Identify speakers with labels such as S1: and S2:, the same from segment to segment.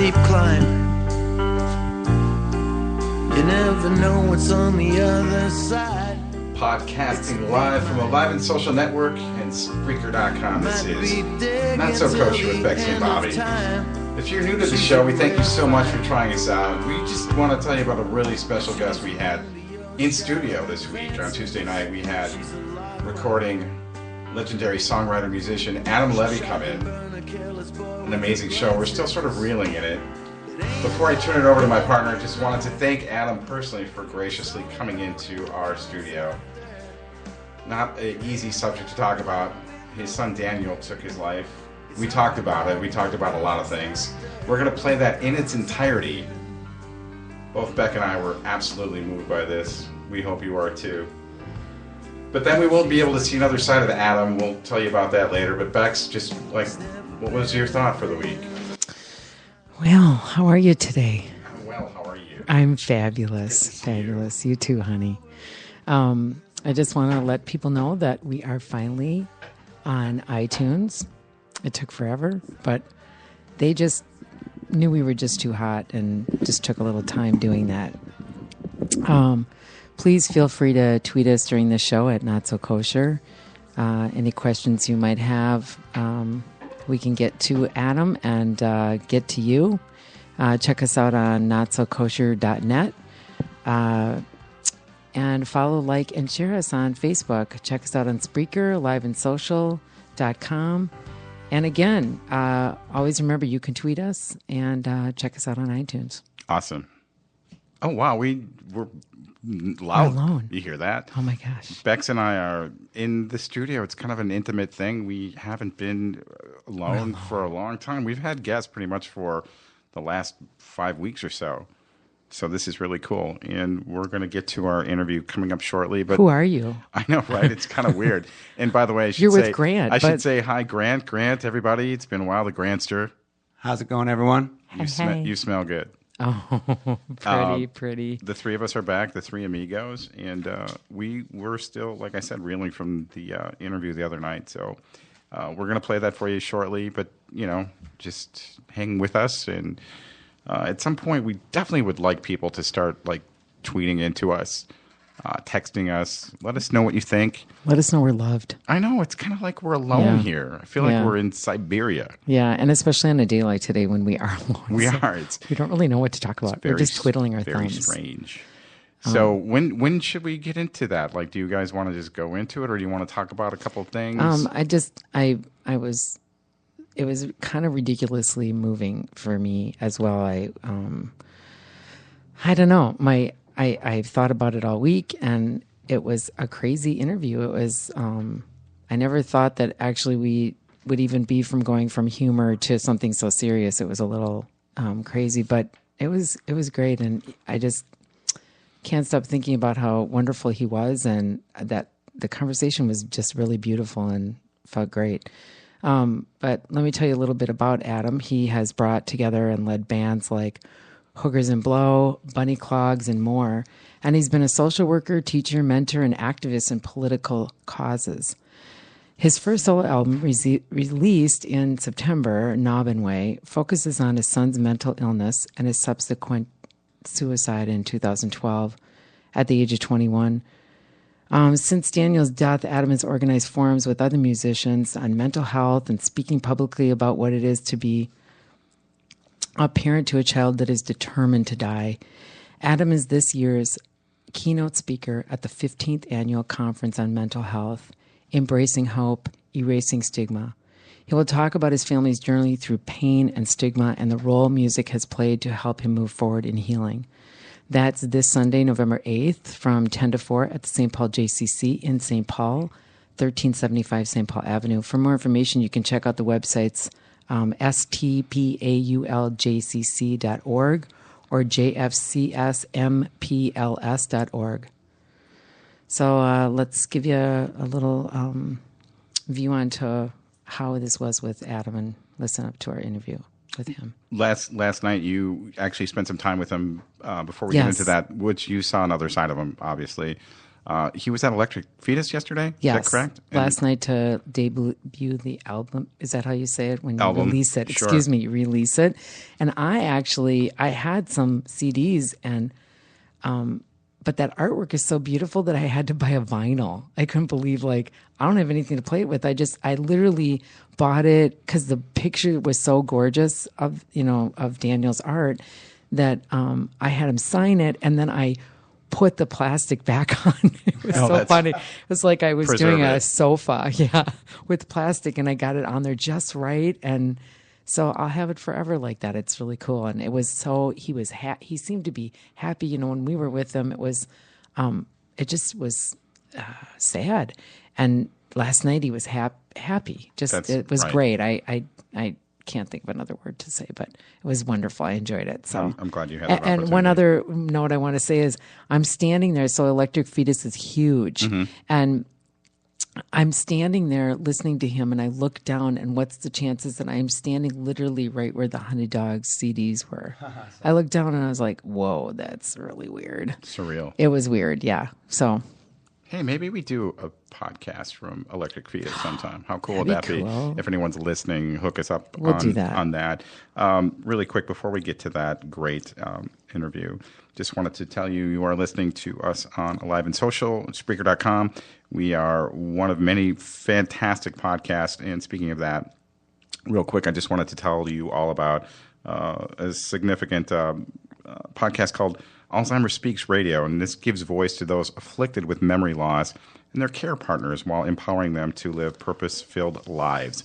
S1: steep climb. You never know what's on the other side.
S2: Podcasting live from Alive and Social Network and Spreaker.com. This is Not So Kosher with Bex and Bobby. If you're new to the show, we thank you so much for trying us out. We just want to tell you about a really special guest we had in studio this week. On Tuesday night, we had recording legendary songwriter, musician Adam Levy come in. An amazing show. We're still sort of reeling in it. Before I turn it over to my partner, I just wanted to thank Adam personally for graciously coming into our studio. Not an easy subject to talk about. His son Daniel took his life. We talked about it. We talked about a lot of things. We're going to play that in its entirety. Both Beck and I were absolutely moved by this. We hope you are too. But then we will be able to see another side of Adam. We'll tell you about that later. But Beck's just like, what was your thought for the week?
S3: Well, how are you today?
S2: I'm well. How are you?
S3: I'm fabulous. Fabulous. You too, honey. I just want to let people know that we are finally on iTunes. It took forever, but they just knew we were just too hot and just took a little time doing that. Please feel free to tweet us during the show at Not So Kosher. Any questions you might have, we can get to Adam and get to you. Check us out on notsokosher.net. And follow, like, and share us on Facebook. Check us out on Spreaker, liveandsocial.com. And again, always remember you can tweet us and check us out on iTunes.
S2: Awesome. Oh, wow. We're loud.
S3: We're alone.
S2: You hear that?
S3: Oh, my gosh.
S2: Bex and I are in the studio. It's kind of an intimate thing. We haven't been alone for a long time. We've had guests pretty much for the last 5 weeks or so. So this is really cool. And we're going to get to our interview coming up shortly. But
S3: who are you?
S2: I know, right? It's kind of weird. And by the way,
S3: You're with Grant.
S2: I should say hi, Grant. Grant, everybody. It's been a while, the Grantster.
S4: How's it going, everyone?
S2: You smell good.
S3: Oh, pretty.
S2: The three of us are back, the three amigos. And we're still, like I said, reeling from the interview the other night. So we're going to play that for you shortly. But, just hang with us. And at some point, we definitely would like people to start tweeting into us, texting us. Let us know what you think.
S3: Let us know we're loved.
S2: I know. It's kind of like we're alone here. I feel like we're in Siberia.
S3: Yeah, and especially on a day like today when we are alone.
S2: We are.
S3: We don't really know what to talk about. We're just twiddling our thumbs.
S2: Very strange. So when should we get into that? Do you guys want to just go into it, or do you want to talk about a couple of things? It was kind of ridiculously moving for me as well. I don't know. I've thought about it all week, and it was a crazy interview. It was, I never thought that actually we would even be going from humor to something so serious. It was a little crazy, but it was great. And I just can't stop thinking about how wonderful he was, and that the conversation was just really beautiful and felt great. But let me tell you a little bit about Adam. He has brought together and led bands like Hookers and Blow, Bunny Clogs, and more. And he's been a social worker, teacher, mentor, and activist in political causes. His first solo album, released in September, Knob and Way, focuses on his son's mental illness and his subsequent suicide in 2012 at the age of 21. Since Daniel's death, Adam has organized forums with other musicians on mental health and speaking publicly about what it is to be a parent to a child that is determined to die. Adam is this year's keynote speaker at the 15th Annual Conference on Mental Health, Embracing Hope, Erasing Stigma. He will talk about his family's journey through pain and stigma and the role music has played to help him move forward in healing. That's this Sunday, November 8th, from 10 to 4 at the St. Paul JCC in St. Paul, 1375 St. Paul Avenue. For more information, you can check out the websites stpauljcc.org or jfcsmpls.org. So let's give you a little view onto how this was with Adam and listen up to our interview with him. Last night, you actually spent some time with him before we get into that, which you saw another side of him, obviously.
S5: He was at Electric Fetus yesterday.
S2: Yes.
S5: Is that correct?
S2: Last night to debut the album. Is that how you say it? When you release it.
S5: Sure.
S2: Excuse me, you release it. And I had some CDs and but that artwork is so beautiful that I had to buy a vinyl. I couldn't believe, I don't have anything to play it with. I literally bought it because the picture was so gorgeous of Daniel's art that I had him sign it, and then I put the plastic back on. It was so funny. It was like I was doing a sofa, with plastic, and I got it on there just right. And so I'll have it forever like that. It's really cool. And it was he seemed to be happy. When we were with him, it was, it just was sad. And last night he was happy. It was great. I can't think of another word to say, but it was wonderful. I enjoyed it. So
S5: I'm glad you had that opportunity.
S2: And one other note I want to say is I'm standing there. So Electric Fetus is huge. Mm-hmm. And I'm standing there listening to him, and I look down, and what's the chances that I'm standing literally right where the Honeydogs CDs were? I looked down, and I was like, whoa, that's really weird.
S5: Surreal.
S2: It was weird, yeah. So,
S5: hey, maybe we do a podcast from Electric Fetus sometime. How cool would that be? If anyone's listening, hook us up on that. Really quick, before we get to that great interview, just wanted to tell you are listening to us on Alive and Social, Spreaker.com. We are one of many fantastic podcasts. And speaking of that, real quick, I just wanted to tell you all about a significant podcast called Alzheimer's Speaks Radio. And this gives voice to those afflicted with memory loss and their care partners while empowering them to live purpose-filled lives.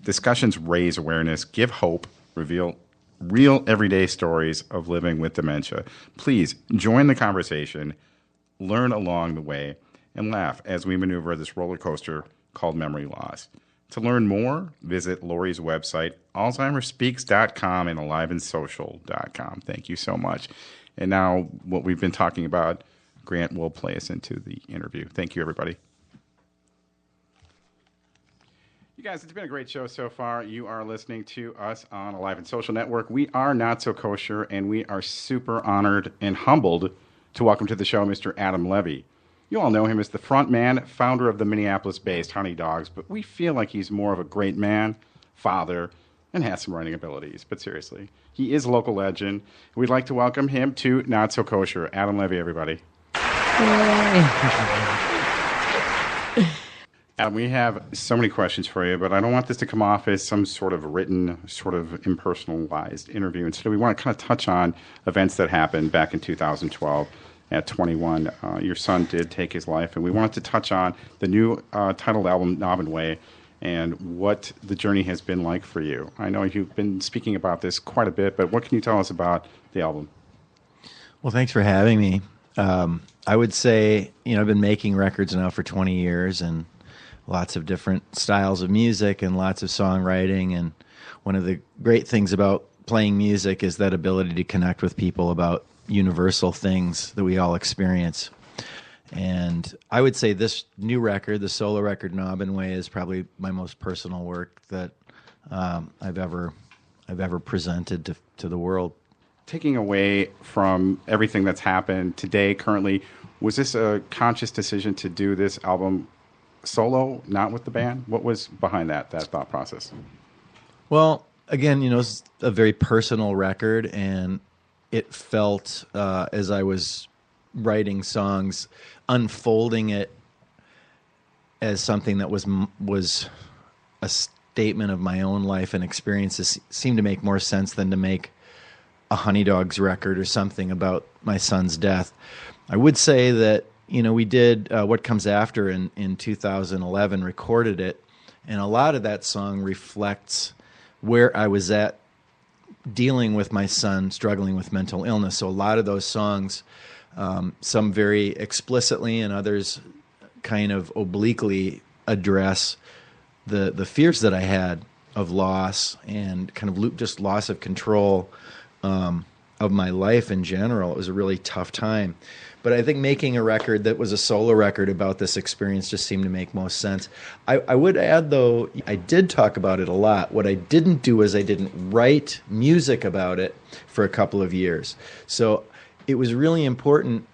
S5: Discussions raise awareness, give hope, reveal real everyday stories of living with dementia. Please join the conversation, learn along the way, and laugh as we maneuver this roller coaster called memory loss. To learn more, visit Lori's website, alzheimersspeaks.com and aliveandsocial.com. Thank you so much. And now what we've been talking about, Grant will play us into the interview. Thank you, everybody. You guys, it's been a great show so far. You are listening to us on Alive and Social Network. We are Not So Kosher, and we are super honored and humbled to welcome to the show Mr. Adam Levy. You all know him as the frontman, founder of the Minneapolis-based Honeydogs, but we feel like he's more of a great man, father, and has some writing abilities. But seriously, he is a local legend. We'd like to welcome him to Not So Kosher. Adam Levy, everybody. Adam, we have so many questions for you, but I don't want this to come off as some sort of written, sort of impersonalized interview. Instead, we want to kind of touch on events that happened back in 2012. At 21, your son did take his life, and we wanted to touch on the new titled album, Knob and Way, and what the journey has been like for you. I know you've been speaking about this quite a bit, but what can you tell us about the album?
S6: Well, thanks for having me. I would say, I've been making records now for 20 years, and lots of different styles of music and lots of songwriting, and one of the great things about playing music is that ability to connect with people about universal things that we all experience. And I would say this new record, the solo record Knob and Way, is probably my most personal work that I've ever presented to the world.
S5: Taking away from everything that's happened today, currently, was this a conscious decision to do this album solo, not with the band? What was behind that thought process?
S6: Well, again, it's a very personal record, and it felt, as I was writing songs, unfolding it as something that was a statement of my own life and experiences seemed to make more sense than to make a Honeydogs record or something about my son's death. I would say that, we did What Comes After in 2011, recorded it, and a lot of that song reflects where I was at dealing with my son struggling with mental illness. So a lot of those songs, some very explicitly and others kind of obliquely address the fears that I had of loss and kind of just loss of control of my life in general. It was a really tough time. But I think making a record that was a solo record about this experience just seemed to make most sense. I would add, though, I did talk about it a lot. What I didn't do is I didn't write music about it for a couple of years. So it was really important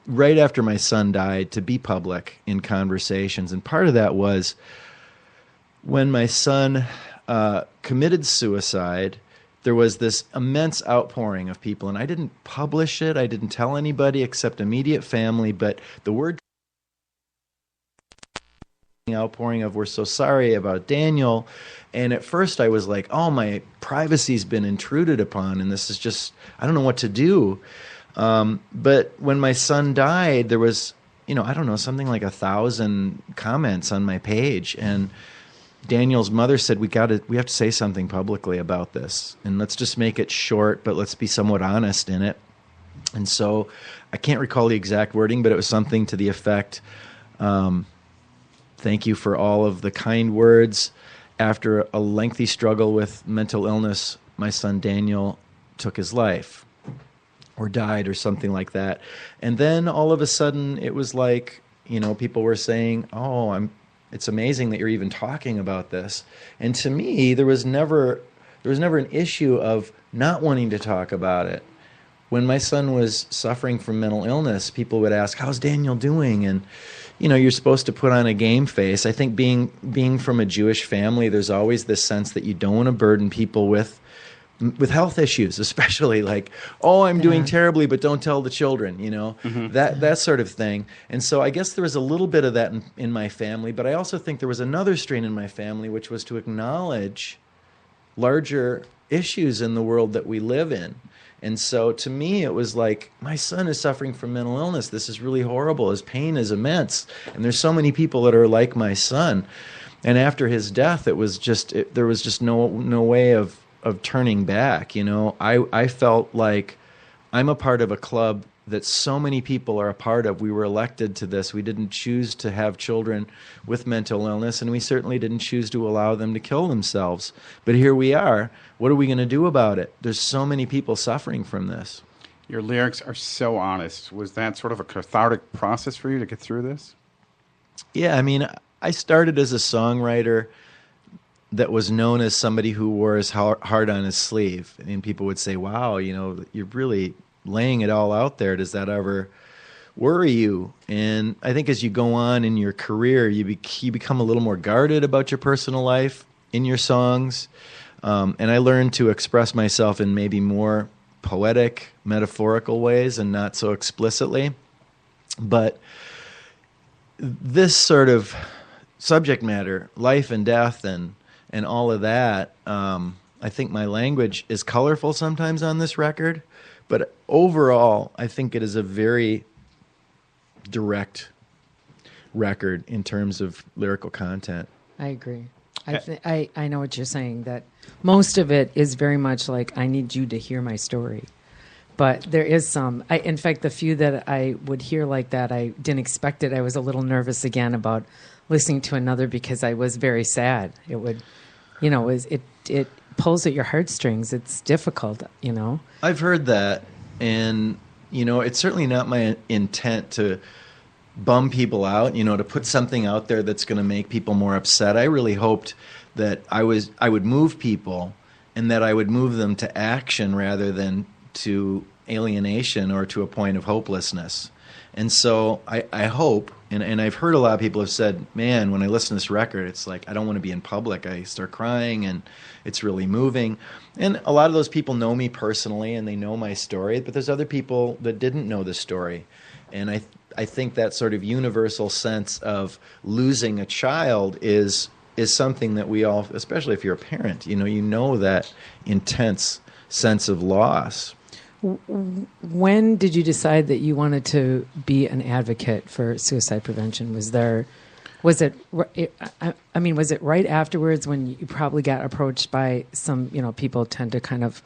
S6: right after my son died, to be public in conversations. And part of that was when my son committed suicide, there was this immense outpouring of people. And I didn't publish it. I didn't tell anybody except immediate family. But the word outpouring of, we're so sorry about Daniel. And at first I was like, oh, my privacy's been intruded upon, and this is just, I don't know what to do. But when my son died, there was, I don't know, something like 1,000 comments on my page. And Daniel's mother said, we have to say something publicly about this. And let's just make it short, but let's be somewhat honest in it. And so I can't recall the exact wording, but it was something to the effect, thank you for all of the kind words. After a lengthy struggle with mental illness, my son Daniel took his life or died or something like that. And then all of a sudden it was like, people were saying, oh, it's amazing that you're even talking about this. And to me, there was never an issue of not wanting to talk about it. When my son was suffering from mental illness, people would ask, how's Daniel doing? And you're supposed to put on a game face. I think being from a Jewish family, there's always this sense that you don't want to burden people with health issues, especially like, oh, I'm doing terribly, but don't tell the children, that sort of thing. And so I guess there was a little bit of that in my family, but I also think there was another strain in my family, which was to acknowledge larger issues in the world that we live in. And so to me, it was like, my son is suffering from mental illness. This is really horrible. His pain is immense. And there's so many people that are like my son. And after his death, there was just no way of turning back. I felt like I'm a part of a club that so many people are a part of. We were elected to this. We didn't choose to have children with mental illness, and we certainly didn't choose to allow them to kill themselves. But here we are. What are we going to do about it? There's so many people suffering from this.
S5: Your lyrics are so honest. Was that sort of a cathartic process for you to get through this?
S6: Yeah, I mean, I started as a songwriter that was known as somebody who wore his heart on his sleeve. And people would say, wow, you're really laying it all out there. Does that ever worry you? And I think as you go on in your career, you become a little more guarded about your personal life in your songs. And I learned to express myself in maybe more poetic, metaphorical ways and not so explicitly. But this sort of subject matter, life and death and all of that, I think my language is colorful sometimes on this record. But overall, I think it is a very direct record in terms of lyrical content.
S2: I agree. I know what you're saying, that most of it is very much like, I need you to hear my story. But there is some, in fact, the few that I would hear like that, I didn't expect it. I was a little nervous again about listening to another because I was very sad. It would, it pulls at your heartstrings. It's difficult,
S6: I've heard that, and it's certainly not my intent to bum people out, to put something out there that's going to make people more upset. I really hoped that I would move people, and that I would move them to action rather than to alienation or to a point of hopelessness. And so I hope, and I've heard a lot of people have said, man, when I listen to this record, it's like, I don't want to be in public. I start crying, and it's really moving. And a lot of those people know me personally, and they know my story, but there's other people that didn't know the story. And I think that sort of universal sense of losing a child is something that we all, especially if you're a parent, you know that intense sense of loss.
S2: When did you decide that you wanted to be an advocate for suicide prevention? Was it right afterwards when you probably got approached by some, people tend to kind of,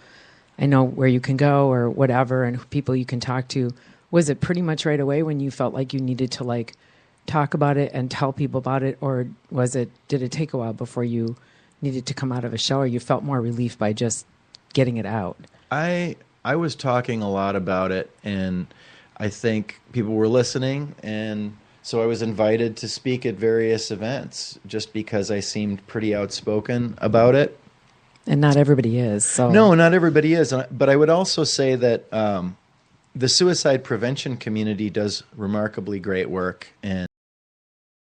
S2: I know where you can go or whatever, and people you can talk to. Was it pretty much right away when you felt like you needed to talk about it and tell people about it, or did it take a while before you needed to come out of a show, or you felt more relief by just getting it out?
S6: I was talking a lot about it, and I think people were listening, and so I was invited to speak at various events just because I seemed pretty outspoken about it.
S2: And not everybody is. So
S6: no, not everybody is. But I would also say that the suicide prevention community does remarkably great work, and